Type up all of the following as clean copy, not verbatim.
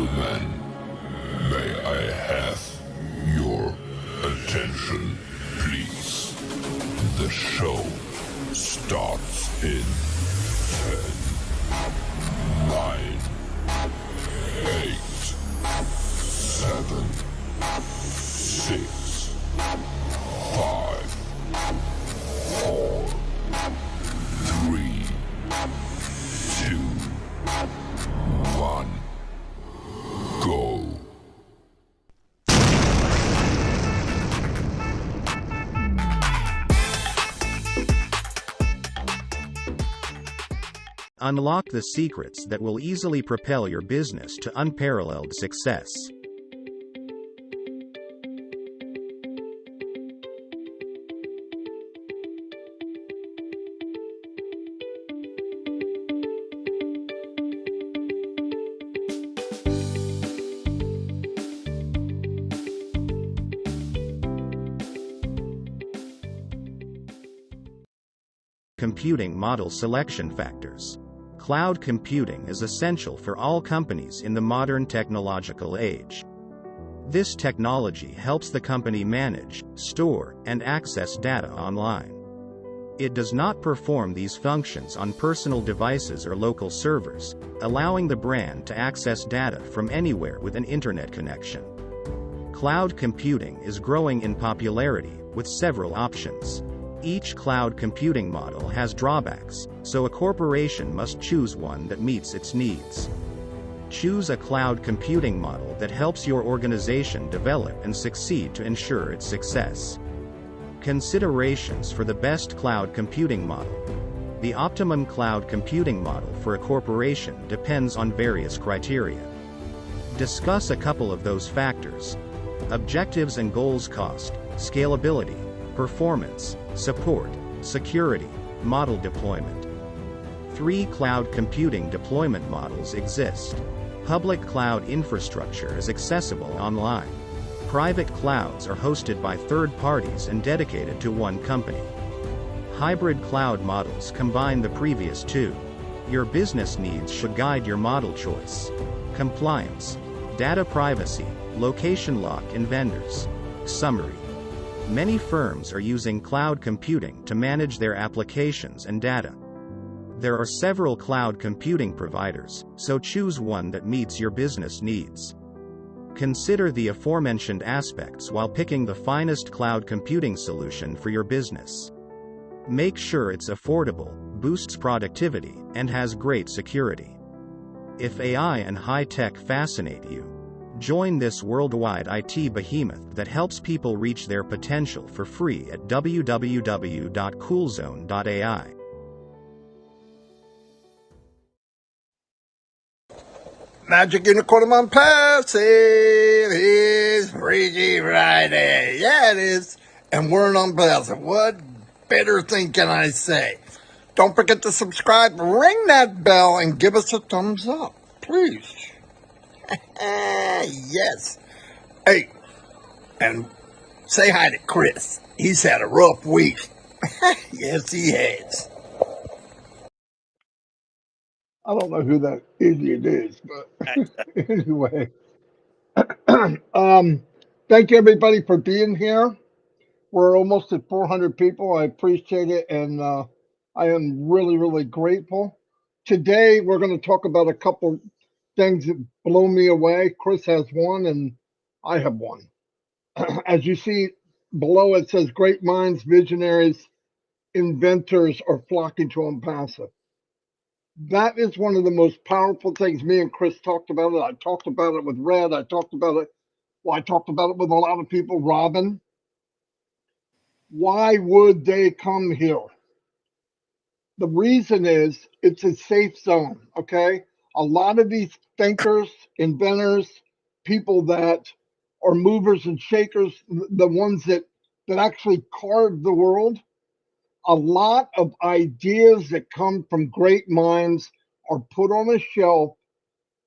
gentlemen, may I have your attention, please? The show starts in 10, 9, 8, 7, 6, 5, 4, 3, 2, 1, go. Unlock the secrets that will easily propel your business to unparalleled success. Computing model selection factors. Cloud computing is essential for all companies in the modern technological age. This technology helps the company manage, store, and access data online. It does not perform these functions on personal devices or local servers, allowing the brand to access data from anywhere with an internet connection. Cloud computing is growing in popularity, with several options. Each cloud computing model has drawbacks, so a corporation must choose one that meets its needs. Choose a cloud computing model that helps your organization develop and succeed to ensure its success. Considerations for the best cloud computing model. The optimum cloud computing model for a corporation depends on various criteria. Discuss a couple of those factors. Objectives and goals: cost, scalability, performance, support, security, model deployment. 3 cloud computing deployment models exist. Public cloud infrastructure is accessible online. Private clouds are hosted by third parties and dedicated to one company. Hybrid cloud models combine the previous 2. Your business needs should guide your model choice. Compliance, data privacy, location lock in vendors. Summary. Many firms are using cloud computing to manage their applications and data. There are several cloud computing providers, so choose one that meets your business needs. Consider the aforementioned aspects while picking the finest cloud computing solution for your business. Make sure it's affordable, boosts productivity, and has great security. If AI and high-tech fascinate you, join this worldwide IT behemoth that helps people reach their potential for free at www.coolzone.ai. Magic Unicorn Onpassive is Freaky Friday. Yeah, it is. And we're an Onpassive. What better thing can I say? Don't forget to subscribe, ring that bell, and give us a thumbs up. Please. Yes. Hey, and say hi to Chris. He's had a rough week. Yes, he has. I don't know who that idiot is, but anyway. Thank you everybody for being here. We're almost at 400 people. I appreciate it, and I am really, really grateful. Today, we're going to talk about a couple things that blow me away. Chris has one, and I have one. As you see below, it says great minds, visionaries, inventors are flocking to Onpassive. That is one of the most powerful things. Me and Chris talked about it. I talked about it with Red. I talked about it with a lot of people. Robin. Why would they come here? The reason is it's a safe zone, okay? A lot of these thinkers, inventors, people that are movers and shakers, the ones that actually carved the world, a lot of ideas that come from great minds are put on a shelf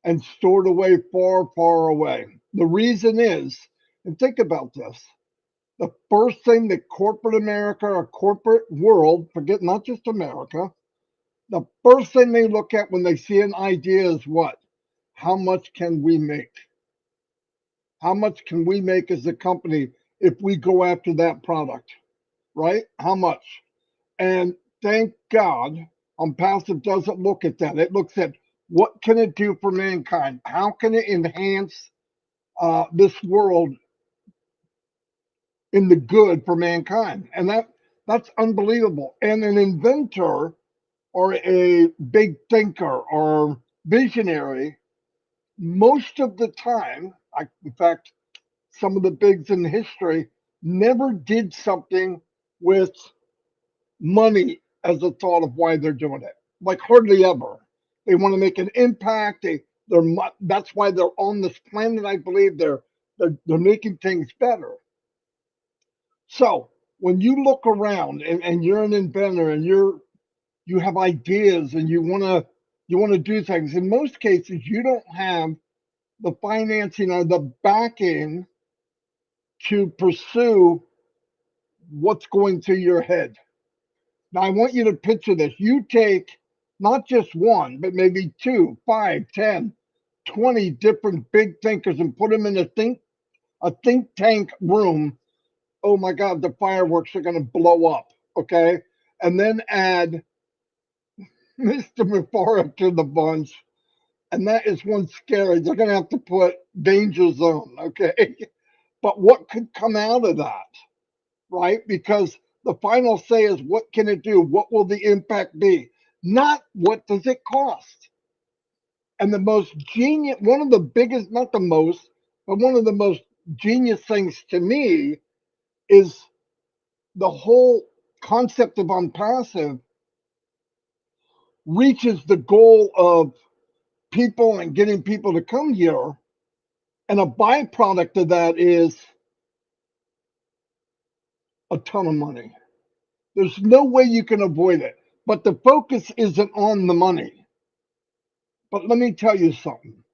and stored away far, far away. The reason is, and think about this, the first thing that corporate America or corporate world, forget not just America, the first thing they look at when they see an idea is what? how much can we make? How much can we make as a company if we go after that product, right? How much? And thank God, Onpassive doesn't look at that. It looks at what can it do for mankind? How can it enhance this world in the good for mankind? And that's unbelievable. And an inventor or a big thinker or visionary, most of the time, in fact, some of the bigs in history never did something with money as a thought of why they're doing it. Like hardly ever. They want to make an impact. That's why they're on this planet. I believe they're making things better. So when you look around and you're an inventor and you have ideas and you want to do things, in most cases you don't have the financing or the backing to pursue what's going through your head. Now, I want you to picture this. You take not just one, but maybe two, 5, 10, 20 different big thinkers and put them in a think tank room. Oh my God, the fireworks are going to blow up. Okay. And then add Mr. Mubarak to the bunch. And that is one scary. They're going to have to put danger zone. Okay. But what could come out of that? Right? Because the final say is what can it do? What will the impact be? Not what does it cost? And the most genius, one of the biggest, not the most, but one of the most genius things to me is the whole concept of Onpassive reaches the goal of people and getting people to come here. And a byproduct of that is a ton of money. There's no way you can avoid it. But the focus isn't on the money. But let me tell you something.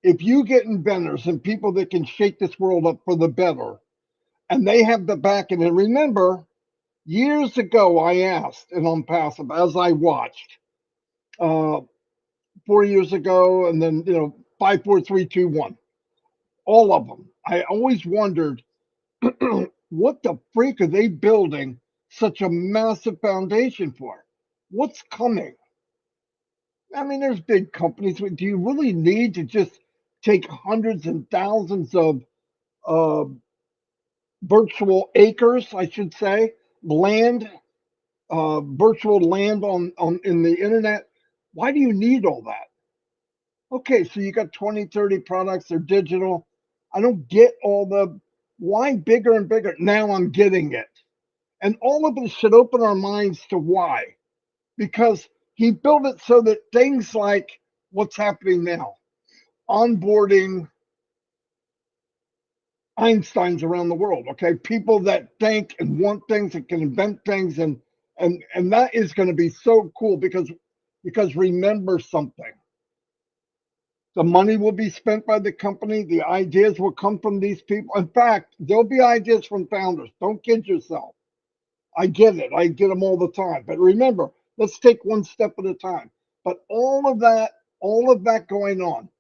If you get inventors and people that can shake this world up for the better, and they have the backing, and remember, years ago I asked in Onpassive as I watched, 4 years ago, and then 5, 4, 3, 2, 1, all of them. I always wondered, what the freak are they building such a massive foundation for? What's coming? I mean, there's big companies. Do you really need to just take hundreds and thousands of uh, virtual acres, I should say, land, virtual land on in the internet? Why do you need all that? Okay, so you got 20, 30 products, they're digital. I don't get all the why bigger and bigger. Now I'm getting it. And all of us should open our minds to why. Because he built it so that things like what's happening now, onboarding Einsteins around the world, okay? People that think and want things and can invent things and that is going to be so cool because remember something. The money will be spent by the company. The ideas will come from these people. In fact, there'll be ideas from founders. Don't kid yourself. I get it. I get them all the time. But remember, let's take one step at a time. But all of that going on,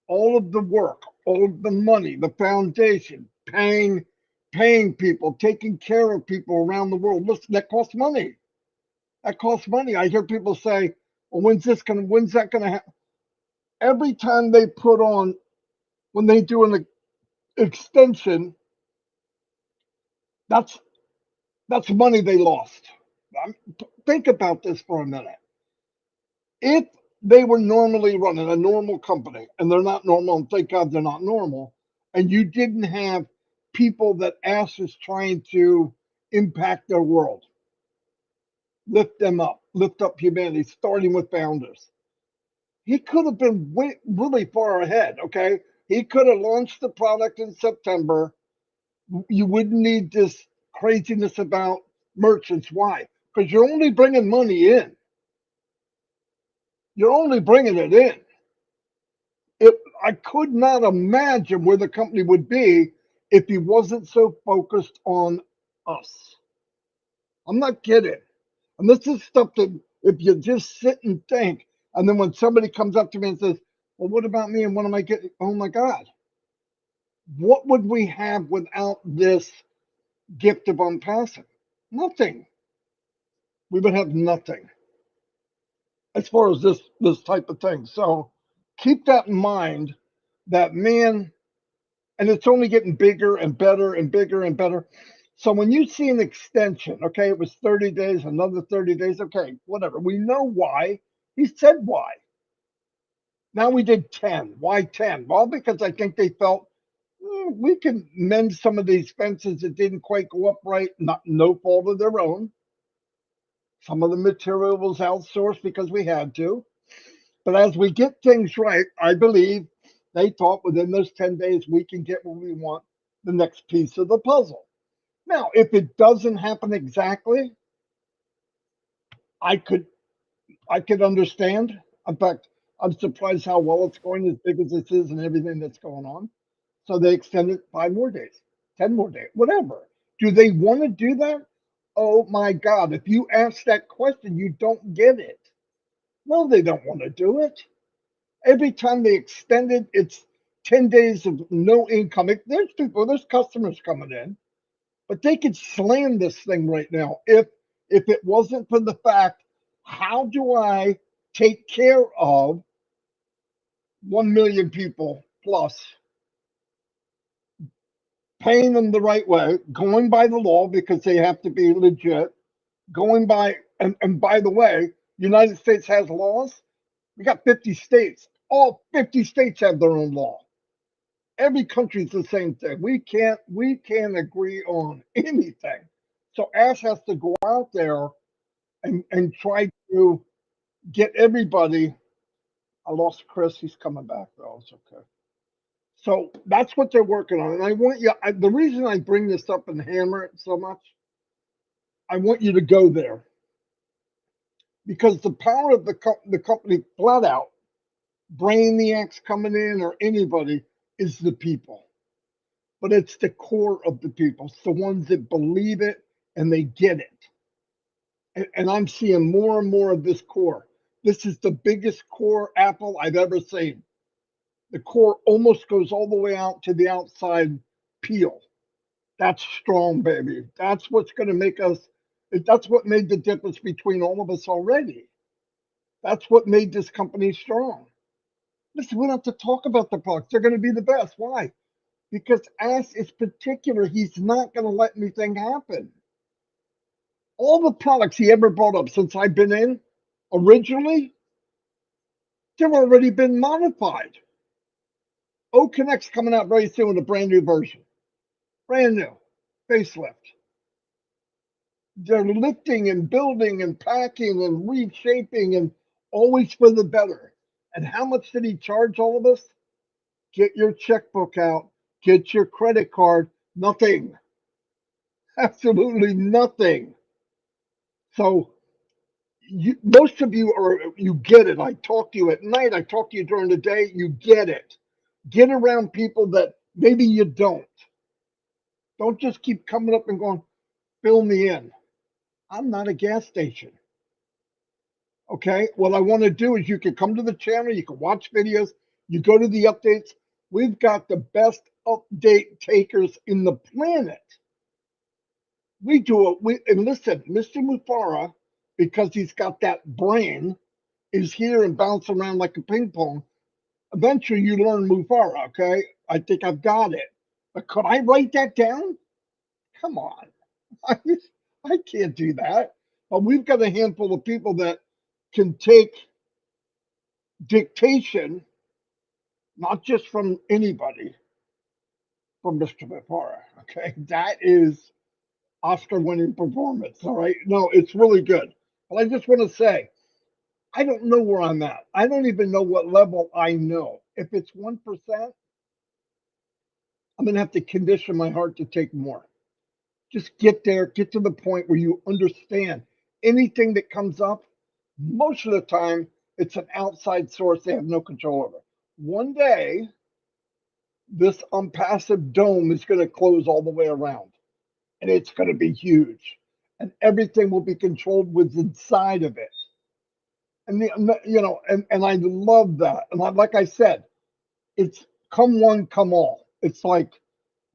all of the work, all of the money, the foundation, paying people, taking care of people around the world. Listen, that costs money. That costs money. I hear people say, well, when's that gonna happen? Every time they put on, when they do an extension, that's money they lost. Think about this for a minute. If they were normally running a normal company, and they're not normal, and thank God they're not normal, and you didn't have people that ASH is trying to impact their world, lift them up, lift up humanity, starting with founders. He could have been really far ahead, okay? He could have launched the product in September. You wouldn't need this craziness about merchants. Why? Because you're only bringing money in. You're only bringing it in. I could not imagine where the company would be if he wasn't so focused on us. I'm not kidding. And this is stuff that if you just sit and think, and then when somebody comes up to me and says, Well, what about me and what am I getting? Oh my God. What would we have without this gift of Onpassive? Nothing. We would have nothing as far as this type of thing. So keep that in mind that man, and it's only getting bigger and better and bigger and better. So when you see an extension, okay, it was 30 days, another 30 days, okay, whatever. We know why. He said why. Now we did 10. Why 10? Well, because I think they felt we can mend some of these fences that didn't quite go up right, not no fault of their own. Some of the material was outsourced because we had to. But as we get things right, I believe they thought within those 10 days we can get what we want, the next piece of the puzzle. Now, if it doesn't happen exactly, I could understand. In fact, I'm surprised how well it's going, as big as this is and everything that's going on. So they extended 5 more days, 10 more days, whatever. Do they want to do that? Oh my God. If you ask that question, you don't get it. No, they don't want to do it. Every time they extend it, it's 10 days of no income. There's people, there's customers coming in, but they could slam this thing right now if it wasn't for the fact, how do I take care of 1 million people plus, paying them the right way, going by the law because they have to be legit, going by, and by the way, United States has laws. We got 50 states. All 50 states have their own law. Every country's the same thing. We can't agree on anything. So Ash has to go out there and try to get everybody. I lost Chris. He's coming back though. It's okay. So that's what they're working on. And I want you, the reason I bring this up and hammer it so much, I want you to go there because the power of the company, flat out, brainiacs coming in or anybody, is the people. But it's the core of the people. It's the ones that believe it and they get it. And I'm seeing more and more of this core. This is the biggest core Apple I've ever seen. The core almost goes all the way out to the outside peel. That's strong, baby. That's what's going to make us, that's what made the difference between all of us already. That's what made this company strong. Listen, we don't have to talk about the products. They're going to be the best. Why? Because Ash is particular. He's not going to let anything happen. All the products he ever brought up since I've been in, originally, they've already been modified. O Connect's coming out very soon with a brand new version. Brand new. Facelift. They're lifting and building and packing and reshaping and always for the better. And how much did he charge all of us? Get your checkbook out. Get your credit card. Nothing. Absolutely nothing. So most of you get it. I talk to you at night. I talk to you during the day. You get it. Get around people that maybe you don't. Don't just keep coming up and going, fill me in. I'm not a gas station. Okay. What I want to do is you can come to the channel, you can watch videos, you go to the updates. We've got the best update takers in the planet. We do it. And listen, Mr. Mufara, because he's got that brain, is here and bouncing around like a ping pong. Eventually, you learn Mufara. Okay, I think I've got it. But could I write that down? Come on, I can't do that. But we've got a handful of people that can take dictation, not just from anybody, from Mr. Mufara. Okay, that is Oscar-winning performance. All right, no, it's really good. But I just want to say, I don't know where I'm at. I don't even know what level I know. If it's 1%, I'm going to have to condition my heart to take more. Just get there, get to the point where you understand anything that comes up. Most of the time, it's an outside source they have no control over. One day, this Onpassive dome is going to close all the way around, and it's going to be huge, and everything will be controlled with inside of it. and I love that. And like I said, it's come one, come all. It's like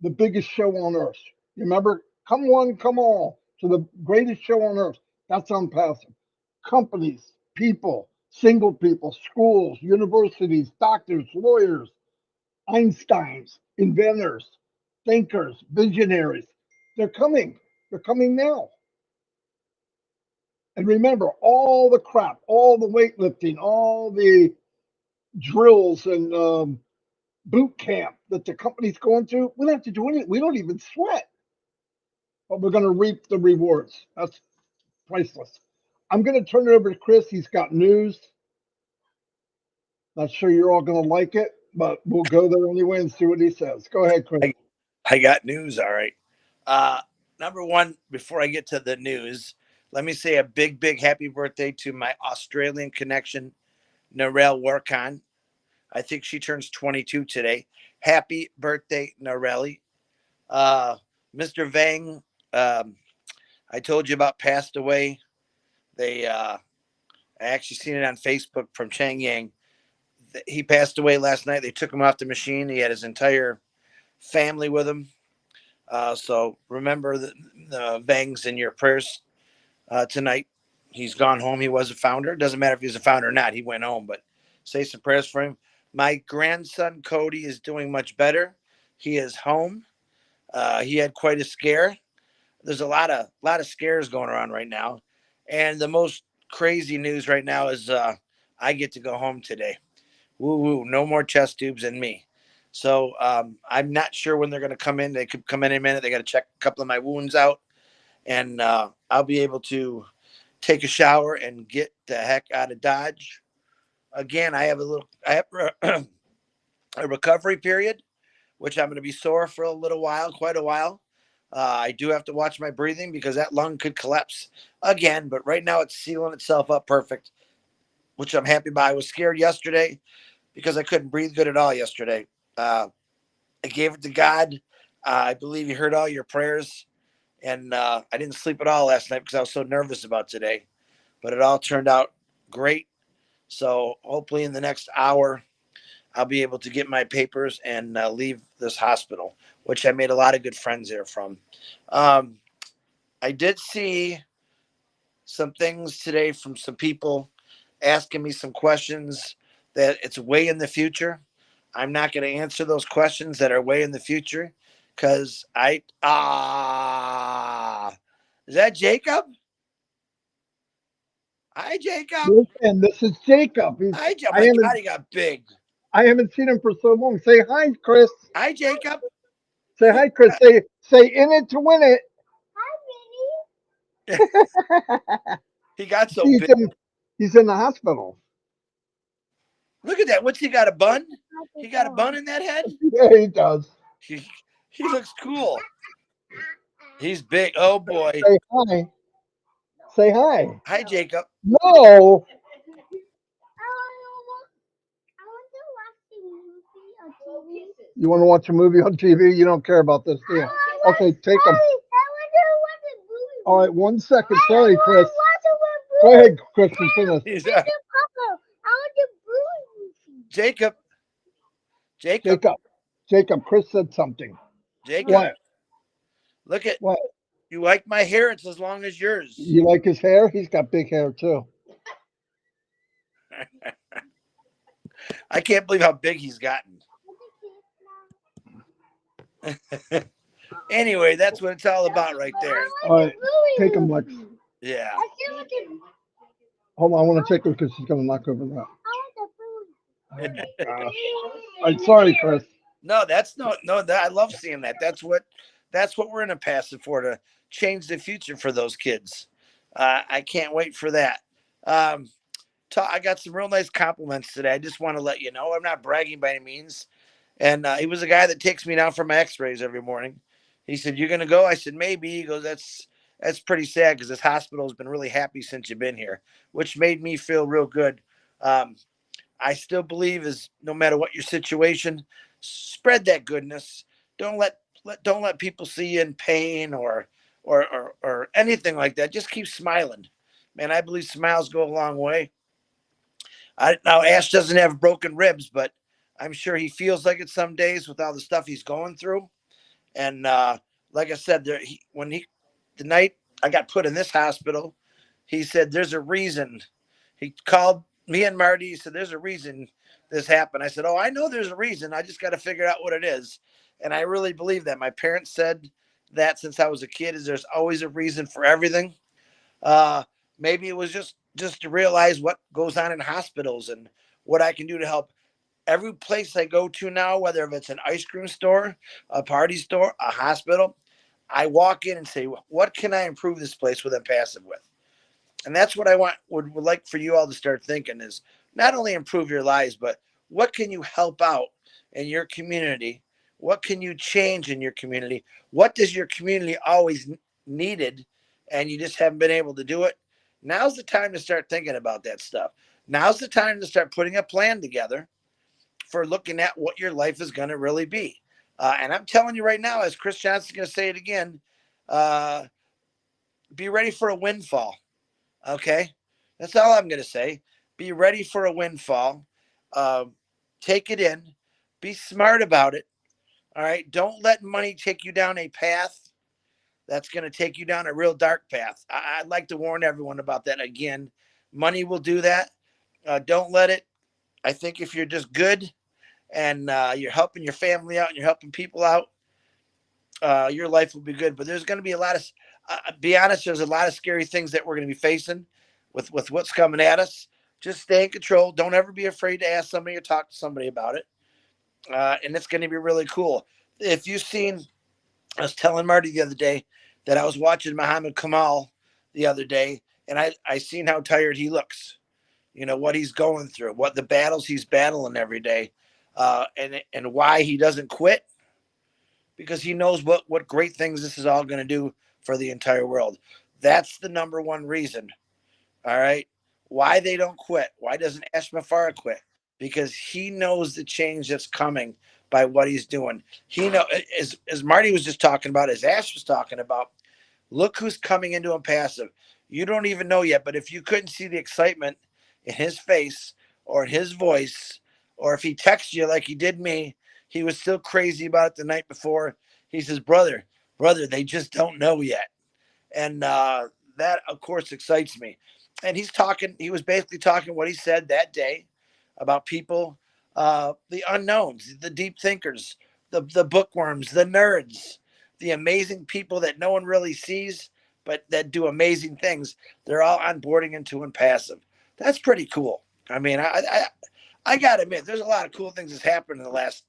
the biggest show on earth. You remember? Come one, come all to the greatest show on earth. That's Onpassive. Companies, people, single people, schools, universities, doctors, lawyers, Einsteins, inventors, thinkers, visionaries. They're coming. They're coming now. And remember, all the crap, all the weightlifting, all the drills and boot camp that the company's going through, we don't have to do anything. We don't even sweat, but we're going to reap the rewards. That's priceless. I'm going to turn it over to Chris. He's got news. Not sure you're all going to like it, but we'll go there anyway and see what he says. Go ahead, Chris. I got news. All right. Uh, Number one, before I get to the news, let me say a big, big happy birthday to my Australian connection, Narelle Warkon. I think she turns 22 today. Happy birthday, Narelli. Uh, Mr. Vang, I told you about, passed away. I actually seen it on Facebook from Chang Yang. He passed away last night. They took him off the machine. He had his entire family with him. So remember the Vangs in your prayers tonight. He's gone home. He was a founder. It doesn't matter if he's a founder or not. He went home, but say some prayers for him. My grandson Cody is doing much better. He is home. He had quite a scare. There's a lot of scares going around right now, and the most crazy news right now is I get to go home today. Woo woo! No more chest tubes in me. So I'm not sure when they're going to come in. They could come in a minute. They got to check a couple of my wounds out, and I'll be able to take a shower and get the heck out of Dodge. Again, I have a recovery period, which I'm going to be sore for a little while, quite a while. I do have to watch my breathing because that lung could collapse again, but right now it's sealing itself up perfect, which I'm happy about. I was scared yesterday because I couldn't breathe good at all yesterday. I gave it to God. I believe He heard all your prayers, and I didn't sleep at all last night because I was so nervous about today, but it all turned out great. So hopefully in the next hour, I'll be able to get my papers and leave this hospital, which I made a lot of good friends there from. Um, I did see some things today from some people asking me some questions that it's way in the future. I'm not going to answer those questions that are way in the future because is that Jacob? Hi, Jacob. And this is Jacob. Hi, Jacob. Oh my God, he got big. I haven't seen him for so long. Say hi, Chris. Hi, Jacob. Say hi, Chris. Say in it to win it. He got so he's big. He's in the hospital. Look at that. What's he got, a bun? He got a bun in that head? Yeah, he does. He looks cool. He's big. Oh, boy. Say hi. Say hi. Hi, Jacob. No. You want to watch a movie on TV? You don't care about this, do you? Okay, take them. All right, 1 second. Sorry, Chris. Go ahead, Chris, and finish. Jacob. Jacob, Chris said something. Jacob. What? Look at what? You like my hair? It's as long as yours. You like his hair? He's got big hair too. I can't believe how big he's gotten. Anyway, that's what it's all about right there. All right, take him, Lex. Yeah. Hold on, I want to take her because she's going to knock over that. Oh, gosh. I'm sorry, Chris. No, that's no. I love seeing that. That's what we're in Onpassive for, to change the future for those kids. I can't wait for that. I got some real nice compliments today. I just want to let you know. I'm not bragging by any means. And he was a guy that takes me down for my x-rays every morning. He said, "You're going to go?" I said, "Maybe." He goes, That's pretty sad because this hospital has been really happy since you've been here," which made me feel real good. I still believe is no matter what your situation, spread that goodness. Don't let people see you in pain or anything like that. Just keep smiling. Man, I believe smiles go a long way. Now Ash doesn't have broken ribs, but I'm sure he feels like it some days with all the stuff he's going through. And like I said, the night I got put in this hospital, he said there's a reason. He called me and Marty. He said there's a reason this happened. I said, oh, I know there's a reason. I just got to figure out what it is. And I really believe that. My parents said that since I was a kid, is there's always a reason for everything. Uh, Maybe it was just to realize what goes on in hospitals and what I can do to help. Every place I go to now, whether if it's an ice cream store, a party store, a hospital, I walk in and say, what can I improve this place with Onpassive with? And that's what I would like for you all to start thinking is not only improve your lives, but what can you help out in your community? What can you change in your community? What does your community always needed and you just haven't been able to do it? Now's the time to start thinking about that stuff. Now's the time to start putting a plan together for looking at what your life is going to really be. And I'm telling you right now, as Chris Johnson's going to say it again, uh, be ready for a windfall. Okay. That's all I'm going to say. Be ready for a windfall. Uh, Take it in. Be smart about it. All right. Don't let money take you down a path that's going to take you down a real dark path. I'd like to warn everyone about that again. Money will do that. Don't let it. I think if you're just good and you're helping your family out and you're helping people out, your life will be good. But there's going to be a lot of, be honest, there's a lot of scary things that we're going to be facing with what's coming at us. Just stay in control. Don't ever be afraid to ask somebody or talk to somebody about it. And it's going to be really cool. If you've seen, I was telling Marty the other day that I was watching Muhammad Kamal the other day, and I seen how tired he looks. You know what he's going through, what the battles he's battling every day, and why he doesn't quit, because he knows what great things this is all going to do for the entire world. That's the number one reason. All right, why they don't quit? Why doesn't Ash Mafara quit? Because he knows the change that's coming by what he's doing. He know as Marty was just talking about, as Ash was talking about. Look who's coming into Onpassive. You don't even know yet, but if you couldn't see the excitement in his face or in his voice, or if he texts you like he did me, he was still crazy about it the night before. He says, brother, they just don't know yet. And that, of course, excites me. And he was basically talking what he said that day about people, the unknowns, the deep thinkers, the bookworms, the nerds, the amazing people that no one really sees, but that do amazing things. They're all onboarding into Onpassive. That's pretty cool. I mean, I got to admit, there's a lot of cool things that's happened in the last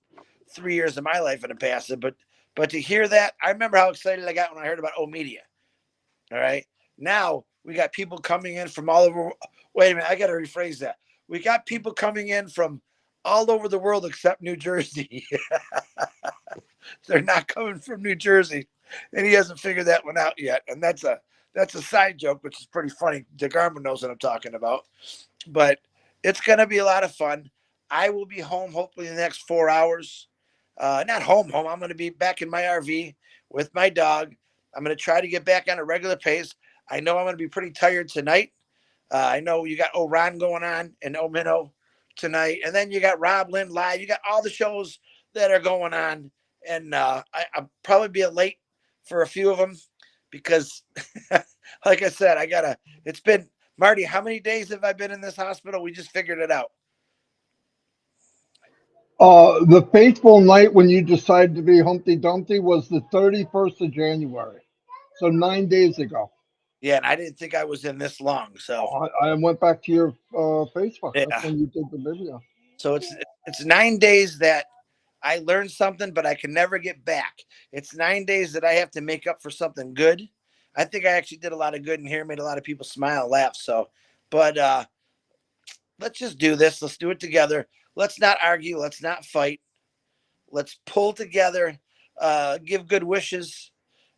3 years of my life in Onpassive, but to hear that, I remember how excited I got when I heard about O Media. All right. Now we got people coming in from all over. Wait a minute. I got to rephrase that. We got people coming in from all over the world except New Jersey. They're not coming from New Jersey. And he hasn't figured that one out yet. And that's a side joke, which is pretty funny. DeGarmo knows what I'm talking about. But it's going to be a lot of fun. I will be home hopefully in the next 4 hours. Not home. I'm going to be back in my RV with my dog. I'm going to try to get back on a regular pace. I know I'm going to be pretty tired tonight. I know you got Oran going on and Omino tonight. And then you got Rob Lynn live. You got all the shows that are going on. And I'll probably be late for a few of them because, like I said, it's been, Marty, how many days have I been in this hospital? We just figured it out. The fateful night when you decided to be Humpty Dumpty was the 31st of January. So 9 days ago. Yeah, and I didn't think I was in this long. So I went back to your Facebook. That's yeah. when you did the video. So it's 9 days that I learned something, but I can never get back. It's 9 days that I have to make up for something good. I think I actually did a lot of good in here, made a lot of people smile, laugh. So, but let's just do this. Let's do it together. Let's not argue. Let's not fight. Let's pull together, give good wishes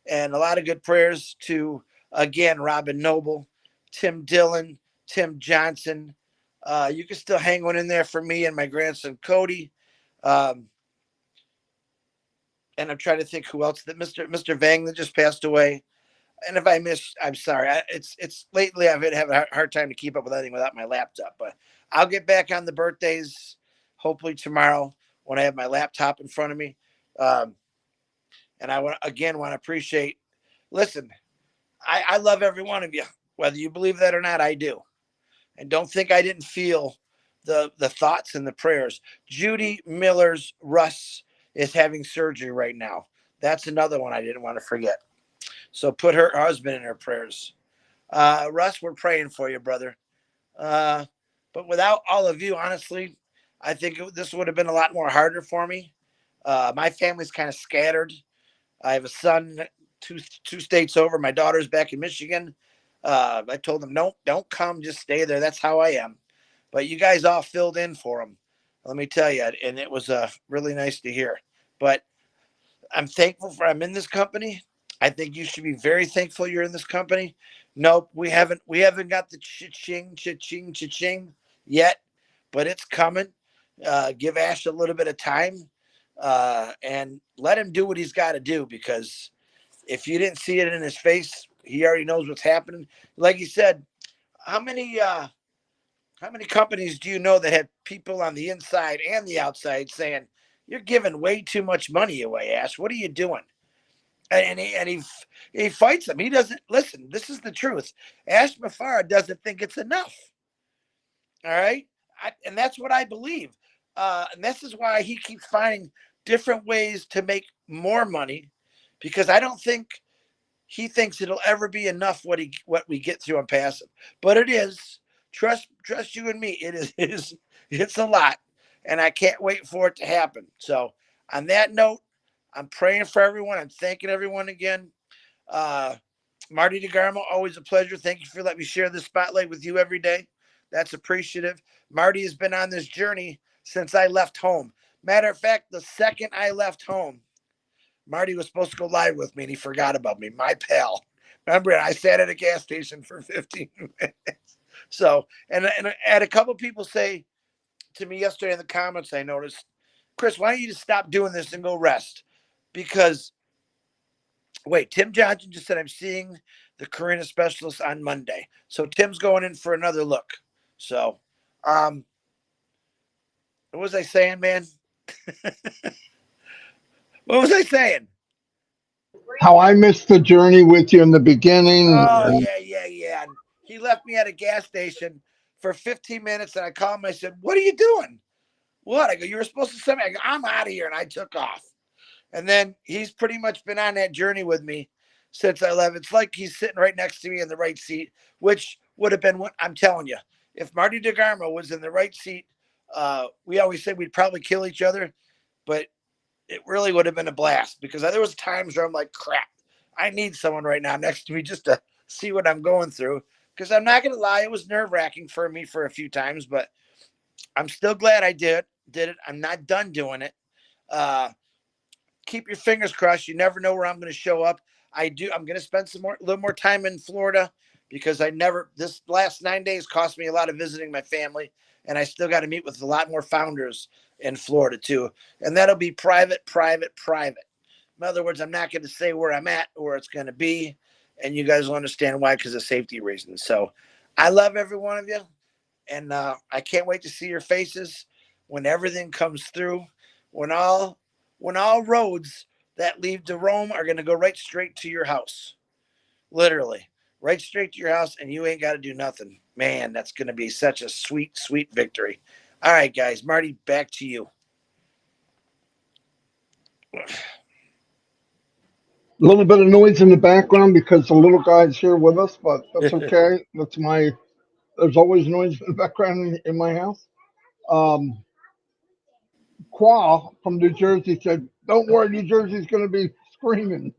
and a lot of good prayers to, again, Robin Noble, Tim Dillon, Tim Johnson. You can still hang one in there for me and my grandson, Cody. Um, and I'm trying to think who else. That Mr. Vang that just passed away. And if I miss, I'm sorry. It's lately I've been having a hard time to keep up with anything without my laptop. But I'll get back on the birthdays hopefully tomorrow when I have my laptop in front of me. Um, and I want to appreciate. Listen, I love every one of you, whether you believe that or not. I do, and don't think I didn't feel the thoughts and the prayers. Judy Miller's Russ is having surgery right now. That's another one I didn't want to forget. So put her husband in her prayers. Russ, we're praying for you, brother. Uh, but without all of you, honestly, I think this would have been a lot more harder for me. My family's kind of scattered. I have a son two states over. My daughter's back in Michigan. I told them, no, don't come, just stay there. That's how I am. But you guys all filled in for them. Let me tell you, and it was really nice to hear. But I'm thankful for I'm in this company. I think you should be very thankful you're in this company. Nope, we haven't got the cha-ching, cha-ching, cha-ching yet, but it's coming. Give Ash a little bit of time, and let him do what he's got to do, because if you didn't see it in his face, he already knows what's happening. Like he said, how many companies do you know that have people on the inside and the outside saying, "You're giving way too much money away, Ash. What are you doing?" And he fights them. He doesn't listen. This is the truth. Ash Mafara doesn't think it's enough. All right, and that's what I believe. And this is why he keeps finding different ways to make more money, because I don't think he thinks it'll ever be enough what we get through Onpassive, but it is. Trust you and me. It's a lot, and I can't wait for it to happen. So on that note, I'm praying for everyone. I'm thanking everyone again. Uh, Marty DeGarmo, always a pleasure. Thank you for letting me share this spotlight with you every day. That's appreciative. Marty has been on this journey since I left home. Matter of fact, the second I left home, Marty was supposed to go live with me and he forgot about me, my pal. Remember, I sat at a gas station for 15 minutes. So, and I had a couple people say to me yesterday in the comments, I noticed, Chris, why don't you just stop doing this and go rest? Because, wait, Tim Johnson just said, I'm seeing the Karina specialist on Monday. So Tim's going in for another look. So, what was I saying, man? What was I saying? How I missed the journey with you in the beginning. Oh, And yeah. And he left me at a gas station for 15 minutes, and I called him. I said, "What are you doing?" What? I go, "You were supposed to send me." I go, "I'm out of here," and I took off. And then he's pretty much been on that journey with me since I left. It's like he's sitting right next to me in the right seat, which would have been what I'm telling you. If Marty DeGarmo was in the right seat, we always said we'd probably kill each other, but it really would have been a blast, because there was times where I'm like, crap, I need someone right now next to me just to see what I'm going through. Because I'm not going to lie, it was nerve wracking for me for a few times, but I'm still glad I did it. I'm not done doing it. Uh, Keep your fingers crossed. You never know where I'm going to show up. I'm going to spend a little more time in Florida, because this last 9 days cost me a lot of visiting my family, and I still got to meet with a lot more founders in Florida too. And that'll be private. In other words, I'm not going to say where I'm at or where it's going to be, and you guys will understand why, because of safety reasons. So I love every one of you, and I can't wait to see your faces when everything comes through, when all roads that lead to Rome are going to go right straight to your house, literally right straight to your house, and you ain't got to do nothing. Man, that's going to be such a sweet victory. All right, guys, Marty, back to you. a little bit of noise in the background because the little guy's here with us, but that's okay. There's always noise in the background in my house. Um, Qua from New Jersey said, "Don't worry, New Jersey's going to be screaming."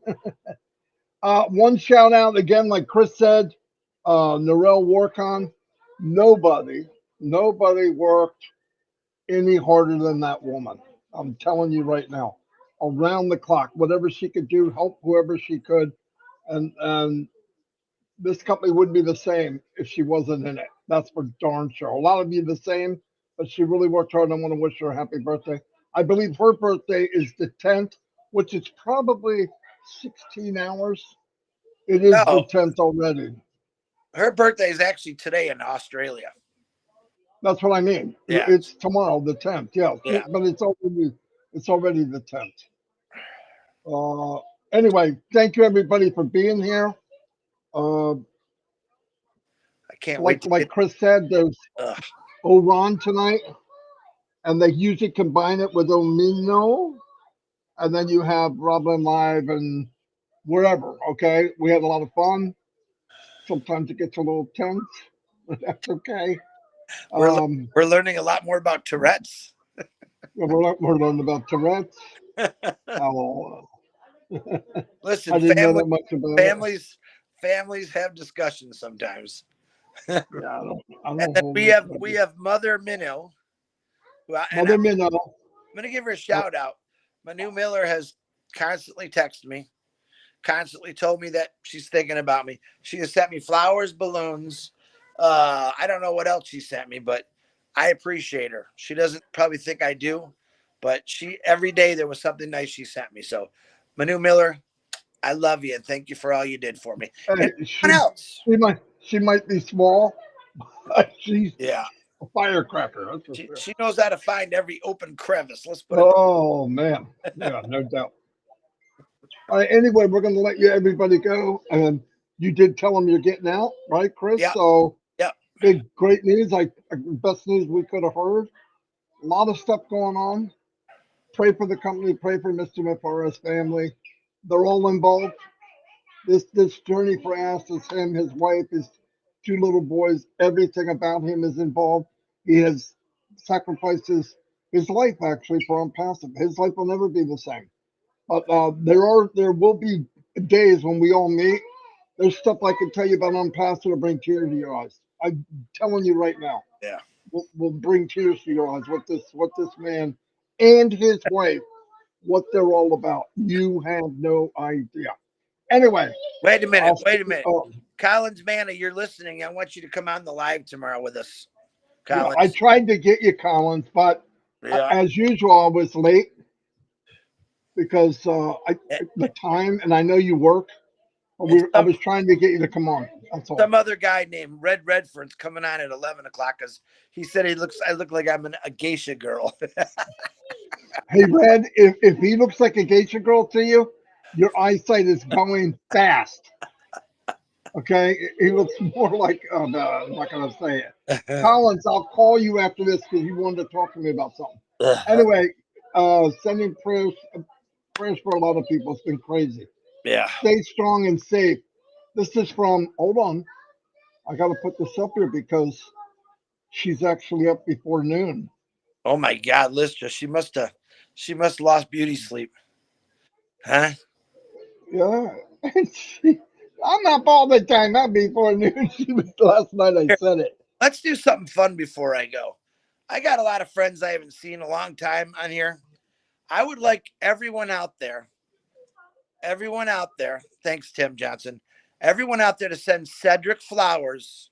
One shout out again, like Chris said, Narelle Warcon. Nobody, nobody worked any harder than that woman. I'm telling you right now, around the clock, whatever she could do, help whoever she could, and this company wouldn't be the same if she wasn't in it. That's for darn sure. A lot of you the same, but she really worked hard. I want to wish her a happy birthday. I believe her birthday is the 10th, which is probably 16 hours. It is the No, 10th already. her birthday is actually today in Australia. That's what I mean. Yeah. It's tomorrow, the 10th. Yeah, Yeah. but it's already the 10th. Anyway, thank you everybody for being here. Uh, I can't wait like to like get. Chris said, there's Ugh. Oran tonight, and they usually combine it with Omino, and then you have Robin Live and wherever. Okay, we had a lot of fun. Sometimes it gets a little tense, but that's okay. We're le- Um, we're learning a lot more about Tourette's. we're learning about Tourette's. Oh, Listen, I didn't know that much about it. families have discussions sometimes. And Yeah, I don't then hold we much have of we it. have Mother Minnow, and Mother Minnow. I'm gonna give her a shout out. Manu Miller has constantly texted me, constantly told me that she's thinking about me. She has sent me flowers, balloons. I don't know what else she sent me, but I appreciate her. She doesn't probably think I do, but she every day there was something nice she sent me. So, Manu Miller, I love you and thank you for all you did for me. Hey, And everyone else, she might be small, but she's yeah, a firecracker. That's for sure. she knows how to find every open crevice. Let's put it. Oh man, yeah, no doubt. All right, anyway, we're going to let everybody go, and you did tell them you're getting out, right, Chris? Yeah, So yeah. big, great news. Like best news we could have heard. A lot of stuff going on. Pray for the company. Pray for Mr. Mafaras' family. They're all involved. This journey for us is him, his wife, his two little boys. Everything about him is involved. He has sacrificed his life actually for Onpassive. His life will never be the same. But there will be days when we all meet. There's stuff I can tell you about Onpassive to bring tears to your eyes. I'm telling you right now, Yeah. will bring tears to your eyes. What this man and his wife, what they're all about. You have no idea. Anyway, Wait a minute. I'll Wait a minute. Collins Manna, you're listening. I want you to come on the live tomorrow with us. yeah, I Collins. tried to get you, Collins, but Yeah. as usual, I was late because Eh, the time, and I know you work. And I was trying to get you to come on. That's all. some other guy named Red Redford's coming on at 11 o'clock because he said I look like I'm a geisha girl. Hey, Red, if he looks like a geisha girl to you, your eyesight is going fast. Okay, he looks more like. Oh no, I'm not gonna say it. Collins, I'll call you after this because you wanted to talk to me about something. Anyway, sending prayers for a lot of people. It's been crazy. Yeah. Stay strong and safe. This is from. Hold on, I got to put this up here because she's actually up before noon. Oh my God, Lister, she must lost beauty sleep. Huh? Yeah, I'm up all the time. Not before noon. She was last night. I Here, said it. let's do something fun before I go. I got a lot of friends I haven't seen in a long time on here. I would like everyone out there, thanks, Tim Johnson, everyone out there to send Cedric Flowers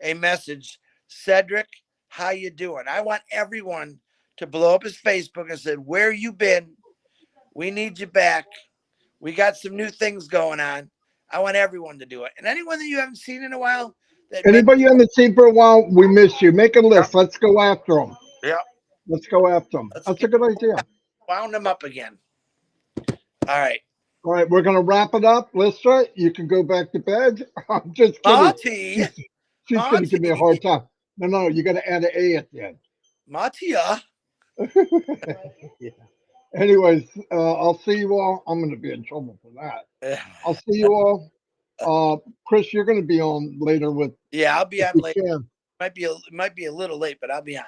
a message. Cedric, how you doing? I want everyone to blow up his Facebook and say, where you been? We need you back. We got some new things going on. I want everyone to do it. And anyone that you haven't seen in a while, that maybe, Anybody you haven't seen for a while, we miss you. Make a yeah, list. Let's go after them. yeah, Let's go after them. let's That's get a good idea. wound them up again. All right. All right, we're gonna wrap it up. Lister, you can go back to bed. I'm just kidding. Marty, She's gonna give me a Marty, hard time. No, you got to add an A at the end. Martia. Yeah. Anyways, I'll see you all. I'm gonna be in trouble for that. I'll see you all. Chris, you're gonna be on later with Yeah, I'll be if on you later. can. Might be a little late, but I'll be on.